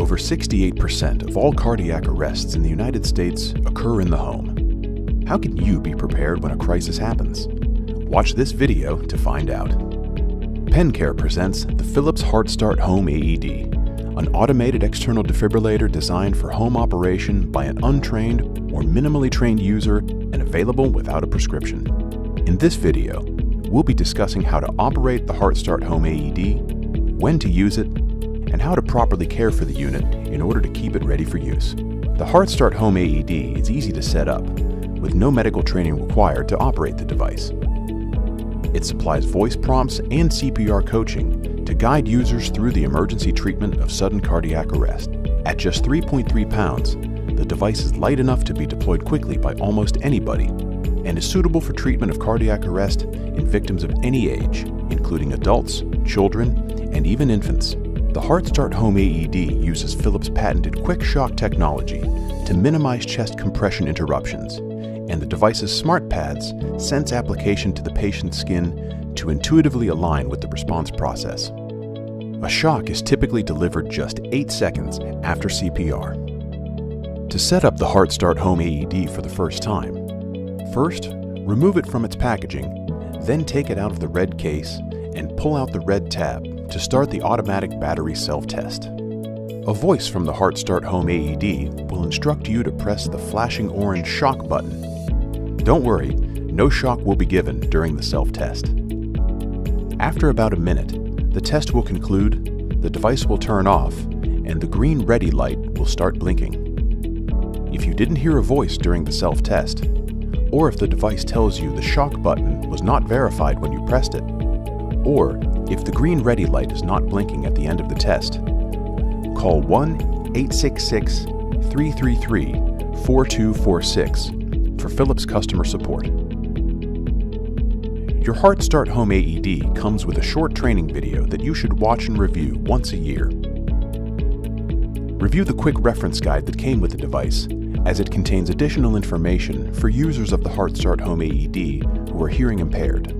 Over 68% of all cardiac arrests in the United States occur in the home. How can you be prepared when a crisis happens? Watch this video to find out. PennCare presents the Philips HeartStart Home AED, an automated external defibrillator designed for home operation by an untrained or minimally trained user and available without a prescription. In this video, we'll be discussing how to operate the HeartStart Home AED, when to use it, and how to properly care for the unit in order to keep it ready for use. The HeartStart Home AED is easy to set up, with no medical training required to operate the device. It supplies voice prompts and CPR coaching to guide users through the emergency treatment of sudden cardiac arrest. At just 3.3 pounds, the device is light enough to be deployed quickly by almost anybody and is suitable for treatment of cardiac arrest in victims of any age, including adults, children, and even infants. The HeartStart Home AED uses Philips' patented quick shock technology to minimize chest compression interruptions, and the device's smart pads sense application to the patient's skin to intuitively align with the response process. A shock is typically delivered just 8 seconds after CPR. To set up the HeartStart Home AED for the first time, first, remove it from its packaging, then take it out of the red case and pull out the red tab to start the automatic battery self-test. A voice from the HeartStart Home AED will instruct you to press the flashing orange shock button. Don't worry, no shock will be given during the self-test. After about a minute, the test will conclude, the device will turn off, and the green ready light will start blinking. If you didn't hear a voice during the self-test, or if the device tells you the shock button was not verified when you pressed it, or if the green ready light is not blinking at the end of the test, call 1-866-333-4246 for Philips customer support. Your HeartStart Home AED comes with a short training video that you should watch and review once a year. Review the quick reference guide that came with the device, as it contains additional information for users of the HeartStart Home AED who are hearing impaired.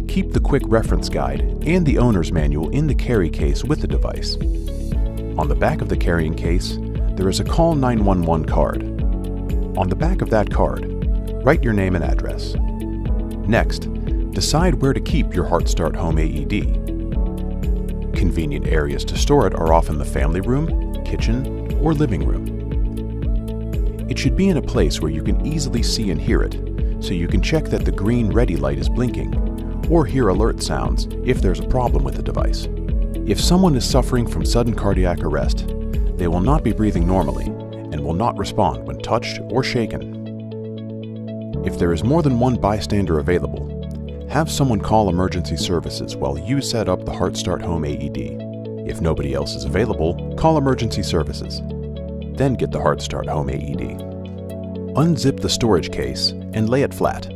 Keep the quick reference guide and the owner's manual in the carry case with the device. On the back of the carrying case, there is a Call 911 card. On the back of that card, write your name and address. Next, decide where to keep your HeartStart Home AED. Convenient areas to store it are often the family room, kitchen, or living room. It should be in a place where you can easily see and hear it, so you can check that the green ready light is blinking, or hear alert sounds if there's a problem with the device. If someone is suffering from sudden cardiac arrest, they will not be breathing normally and will not respond when touched or shaken. If there is more than one bystander available, have someone call emergency services while you set up the HeartStart Home AED. If nobody else is available, call emergency services. Then get the HeartStart Home AED. Unzip the storage case and lay it flat.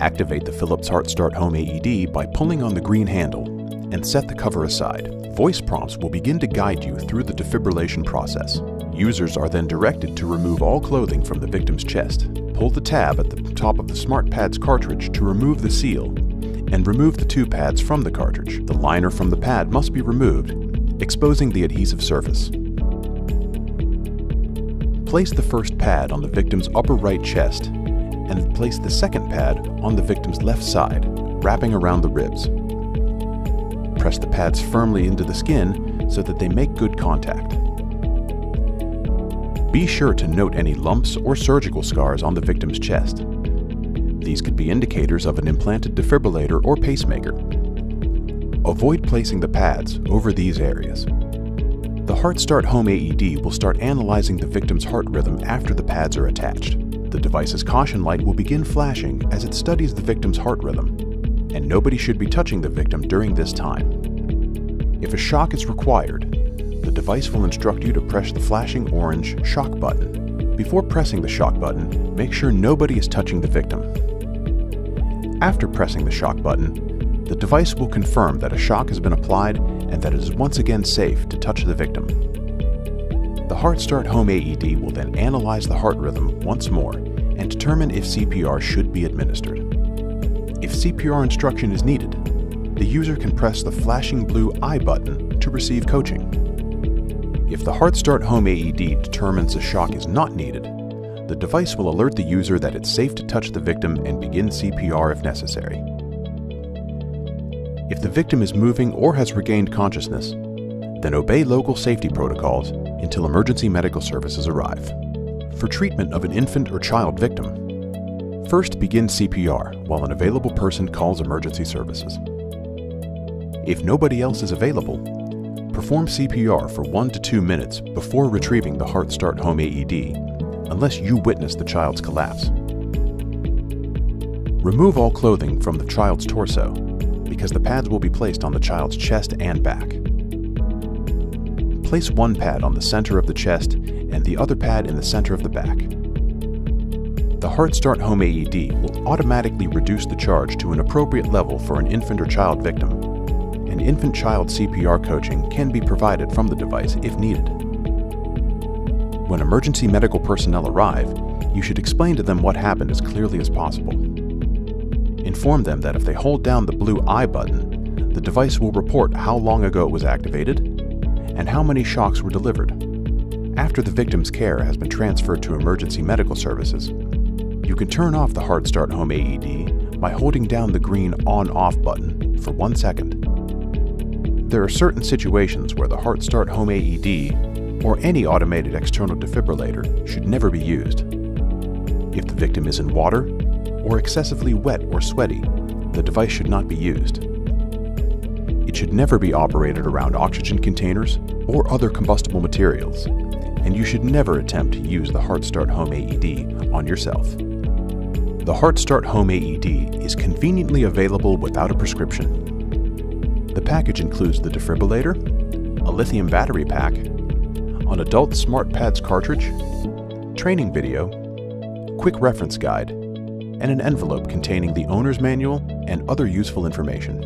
Activate the Philips HeartStart Home AED by pulling on the green handle and set the cover aside. Voice prompts will begin to guide you through the defibrillation process. Users are then directed to remove all clothing from the victim's chest. Pull the tab at the top of the Smart Pads cartridge to remove the seal, and remove the 2 pads from the cartridge. The liner from the pad must be removed, exposing the adhesive surface. Place the first pad on the victim's upper right chest, and place the second pad on the victim's left side, wrapping around the ribs. Press the pads firmly into the skin so that they make good contact. Be sure to note any lumps or surgical scars on the victim's chest. These could be indicators of an implanted defibrillator or pacemaker. Avoid placing the pads over these areas. The HeartStart Home AED will start analyzing the victim's heart rhythm after the pads are attached. The device's caution light will begin flashing as it studies the victim's heart rhythm, and nobody should be touching the victim during this time. If a shock is required, the device will instruct you to press the flashing orange shock button. Before pressing the shock button, make sure nobody is touching the victim. After pressing the shock button, the device will confirm that a shock has been applied and that it is once again safe to touch the victim. The HeartStart Home AED will then analyze the heart rhythm once more and determine if CPR should be administered. If CPR instruction is needed, the user can press the flashing blue I button to receive coaching. If the Heart Start Home AED determines a shock is not needed, the device will alert the user that it's safe to touch the victim and begin CPR if necessary. If the victim is moving or has regained consciousness, then obey local safety protocols until emergency medical services arrive. For treatment of an infant or child victim, first begin CPR while an available person calls emergency services. If nobody else is available, perform CPR for 1 to 2 minutes before retrieving the Heart Start Home AED, unless you witness the child's collapse. Remove all clothing from the child's torso, because the pads will be placed on the child's chest and back. Place one pad on the center of the chest and the other pad in the center of the back. The Heart Start Home AED will automatically reduce the charge to an appropriate level for an infant or child victim, and infant-child CPR coaching can be provided from the device if needed. When emergency medical personnel arrive, you should explain to them what happened as clearly as possible. Inform them that if they hold down the blue I button, the device will report how long ago it was activated and how many shocks were delivered. After the victim's care has been transferred to emergency medical services, you can turn off the Heart Start Home AED by holding down the green On/Off button for 1 second. There are certain situations where the Heart Start Home AED or any automated external defibrillator should never be used. If the victim is in water or excessively wet or sweaty, the device should not be used. It should never be operated around oxygen containers or other combustible materials, and you should never attempt to use the Heart Start Home AED on yourself. The Heart Start Home AED is conveniently available without a prescription. The package includes the defibrillator, a lithium battery pack, an adult smart pads cartridge, training video, quick reference guide, and an envelope containing the owner's manual and other useful information.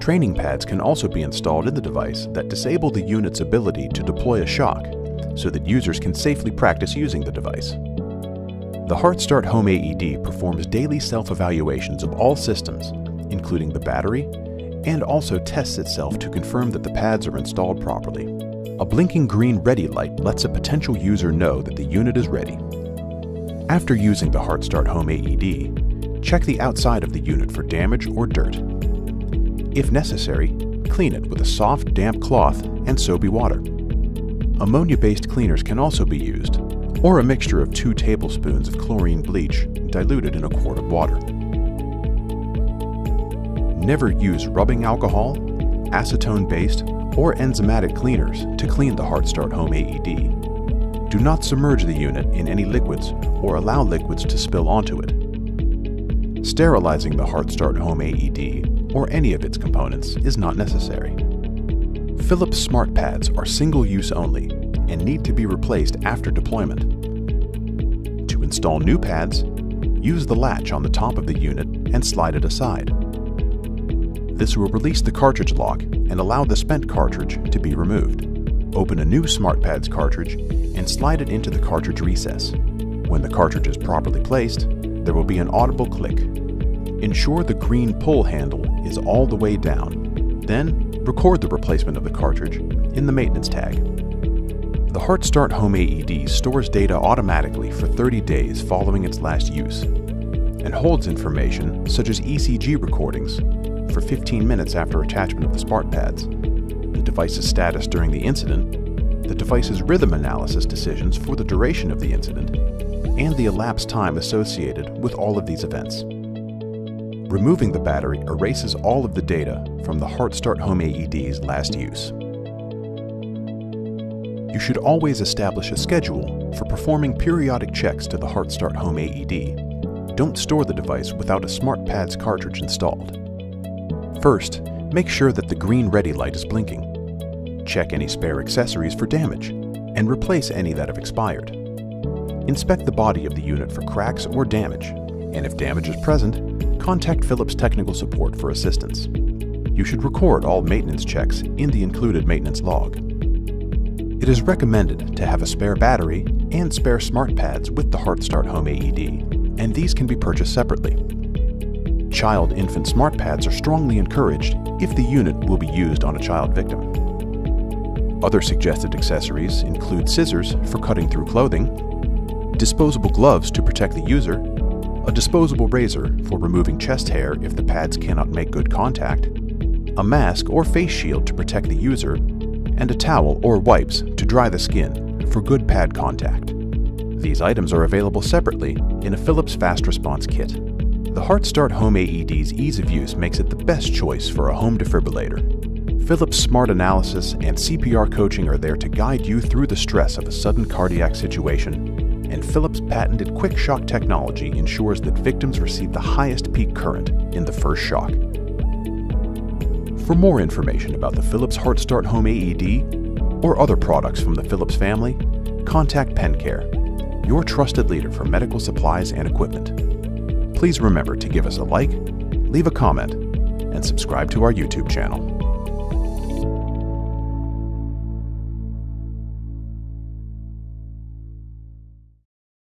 Training pads can also be installed in the device that disable the unit's ability to deploy a shock so that users can safely practice using the device. The Heart Start Home AED performs daily self-evaluations of all systems, including the battery, and also tests itself to confirm that the pads are installed properly. A blinking green ready light lets a potential user know that the unit is ready. After using the Heart Start Home AED, check the outside of the unit for damage or dirt. If necessary, clean it with a soft, damp cloth and soapy water. Ammonia-based cleaners can also be used, or a mixture of 2 tablespoons of chlorine bleach diluted in a quart of water. Never use rubbing alcohol, acetone-based, or enzymatic cleaners to clean the Heart Start Home AED. Do not submerge the unit in any liquids or allow liquids to spill onto it. Sterilizing the Heart Start Home AED or any of its components is not necessary. Philips smart pads are single-use only and need to be replaced after deployment. To install new pads, use the latch on the top of the unit and slide it aside. This will release the cartridge lock and allow the spent cartridge to be removed. Open a new Smart Pads cartridge and slide it into the cartridge recess. When the cartridge is properly placed, there will be an audible click. Ensure the green pull handle is all the way down. Then, record the replacement of the cartridge in the maintenance tag. The Heart Start Home AED stores data automatically for 30 days following its last use, and holds information such as ECG recordings for 15 minutes after attachment of the smart pads, the device's status during the incident, the device's rhythm analysis decisions for the duration of the incident, and the elapsed time associated with all of these events. Removing the battery erases all of the data from the Heart Start Home AED's last use. You should always establish a schedule for performing periodic checks to the Heart Start Home AED. Don't store the device without a Smart Pads cartridge installed. First, make sure that the green ready light is blinking. Check any spare accessories for damage, and replace any that have expired. Inspect the body of the unit for cracks or damage, and if damage is present, contact Philips technical support for assistance. You should record all maintenance checks in the included maintenance log. It is recommended to have a spare battery and spare smart pads with the Heart Start Home AED, and these can be purchased separately. Child-infant smart pads are strongly encouraged if the unit will be used on a child victim. Other suggested accessories include scissors for cutting through clothing, disposable gloves to protect the user, a disposable razor for removing chest hair if the pads cannot make good contact, a mask or face shield to protect the user, and a towel or wipes to dry the skin for good pad contact. These items are available separately in a Philips Fast Response Kit. The Heart Start Home AED's ease of use makes it the best choice for a home defibrillator. Philips Smart Analysis and CPR coaching are there to guide you through the stress of a sudden cardiac situation, and Philips' patented quick shock technology ensures that victims receive the highest peak current in the first shock. For more information about the Philips Heart Start Home AED or other products from the Philips family, contact PenCare, your trusted leader for medical supplies and equipment. Please remember to give us a like, leave a comment, and subscribe to our YouTube channel.